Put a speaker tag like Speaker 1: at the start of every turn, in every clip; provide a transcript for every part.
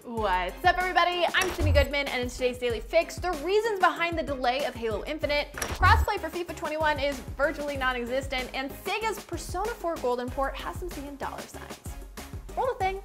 Speaker 1: What's up, everybody? I'm Sydnee Goodman, and in today's Daily Fix, the reasons behind the delay of Halo Infinite, crossplay for FIFA 21 is virtually non-existent, and Sega's Persona 4 Golden port has them seeing dollar signs. Roll the thing.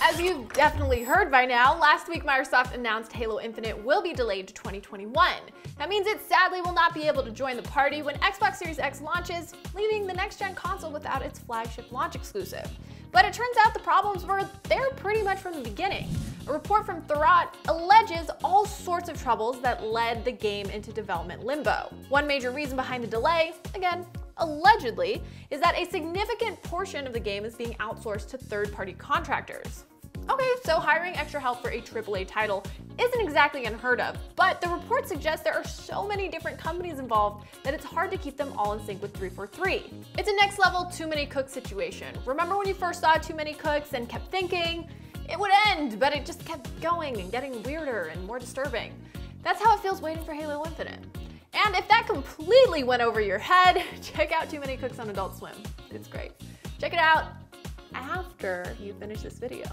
Speaker 1: As you've definitely heard by now, last week Microsoft announced Halo Infinite will be delayed to 2021. That means it sadly will not be able to join the party when Xbox Series X launches, leaving the next-gen console without its flagship launch exclusive. But it turns out the problems were there pretty much from the beginning. A report from Thurrott alleges all sorts of troubles that led the game into development limbo. One major reason behind the delay, again, allegedly, is that a significant portion of the game is being outsourced to third-party contractors. Okay, so hiring extra help for a AAA title isn't exactly unheard of, but the report suggests there are so many different companies involved that it's hard to keep them all in sync with 343. It's a next level too many cooks situation. Remember when you first saw Too Many Cooks and kept thinking it would end, but it just kept going and getting weirder and more disturbing? That's how it feels waiting for Halo Infinite. And if that completely went over your head, check out Too Many Cooks on Adult Swim. It's great. Check it out after you finish this video.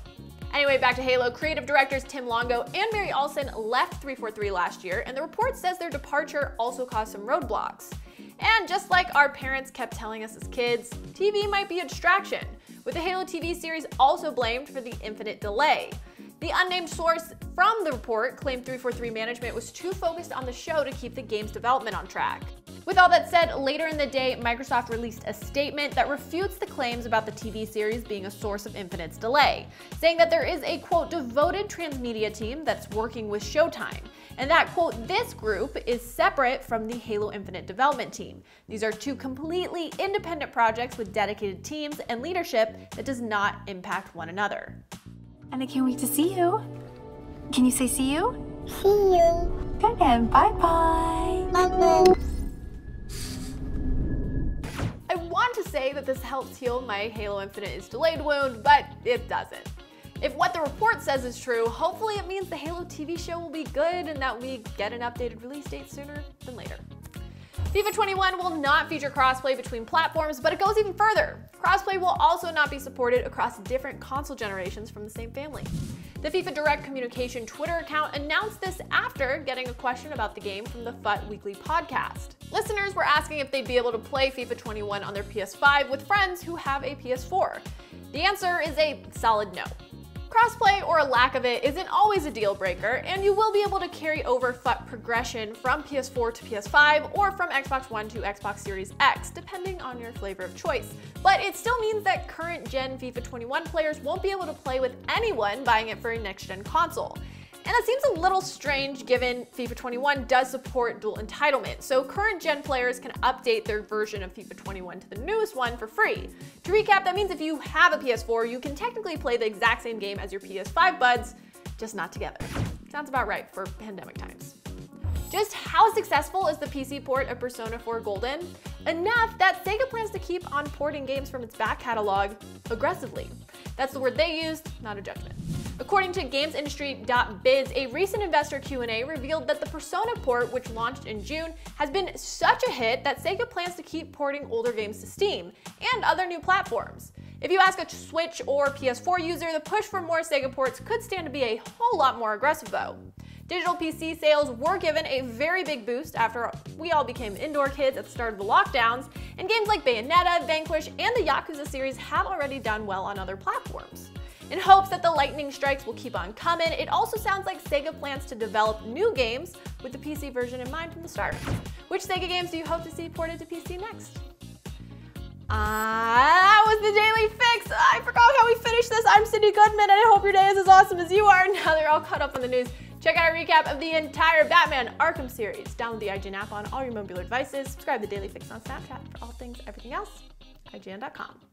Speaker 1: Anyway, back to Halo. Creative directors Tim Longo and Mary Olson left 343 last year, and the report says their departure also caused some roadblocks. And just like our parents kept telling us as kids, TV might be a distraction, with the Halo TV series also blamed for the Infinite delay. The unnamed source from the report claimed 343 management was too focused on the show to keep the game's development on track. With all that said, later in the day, Microsoft released a statement that refutes the claims about the TV series being a source of Infinite's delay, saying that there is a, quote, devoted transmedia team that's working with Showtime, and that, quote, this group is separate from the Halo Infinite development team. These are two completely independent projects with dedicated teams and leadership that does not impact one another.
Speaker 2: And I can't wait to see you. Can you say see you?
Speaker 3: See you.
Speaker 2: Good, and bye-bye.
Speaker 3: Bye-bye.
Speaker 1: I want to say that this helps heal my Halo Infinite is delayed wound, but it doesn't. If what the report says is true, hopefully it means the Halo TV show will be good and that we get an updated release date sooner than later. FIFA 21 will not feature crossplay between platforms, but it goes even further. Crossplay will also not be supported across different console generations from the same family. The FIFA Direct Communication Twitter account announced this after getting a question about the game from the FUT Weekly podcast. Listeners were asking if they'd be able to play FIFA 21 on their PS5 with friends who have a PS4. The answer is a solid no. Crossplay, or a lack of it, isn't always a deal breaker, and you will be able to carry over FUT progression from PS4 to PS5 or from Xbox One to Xbox Series X, depending on your flavor of choice. But it still means that current-gen FIFA 21 players won't be able to play with anyone buying it for a next-gen console. And that seems a little strange given FIFA 21 does support dual entitlement, so current-gen players can update their version of FIFA 21 to the newest one for free. To recap, that means if you have a PS4, you can technically play the exact same game as your PS5 buds, just not together. Sounds about right for pandemic times. Just how successful is the PC port of Persona 4 Golden? Enough that Sega plans to keep on porting games from its back catalog aggressively. That's the word they used, not a judgment. According to GamesIndustry.biz, a recent investor Q&A revealed that the Persona port, which launched in June, has been such a hit that Sega plans to keep porting older games to Steam and other new platforms. If you ask a Switch or PS4 user, the push for more Sega ports could stand to be a whole lot more aggressive though. Digital PC sales were given a very big boost after we all became indoor kids at the start of the lockdowns, and games like Bayonetta, Vanquish, and the Yakuza series have already done well on other platforms. In hopes that the lightning strikes will keep on coming, it also sounds like Sega plans to develop new games with the PC version in mind from the start. Which Sega games do you hope to see ported to PC next? That was the Daily Fix. I forgot how we finished this. I'm Sydnee Goodman, and I hope your day is as awesome as you are. Now they're all caught up on the news. Check out a recap of the entire Batman Arkham series. Download the IGN app on all your mobile devices. Subscribe to the Daily Fix on Snapchat for all things everything else. IGN.com.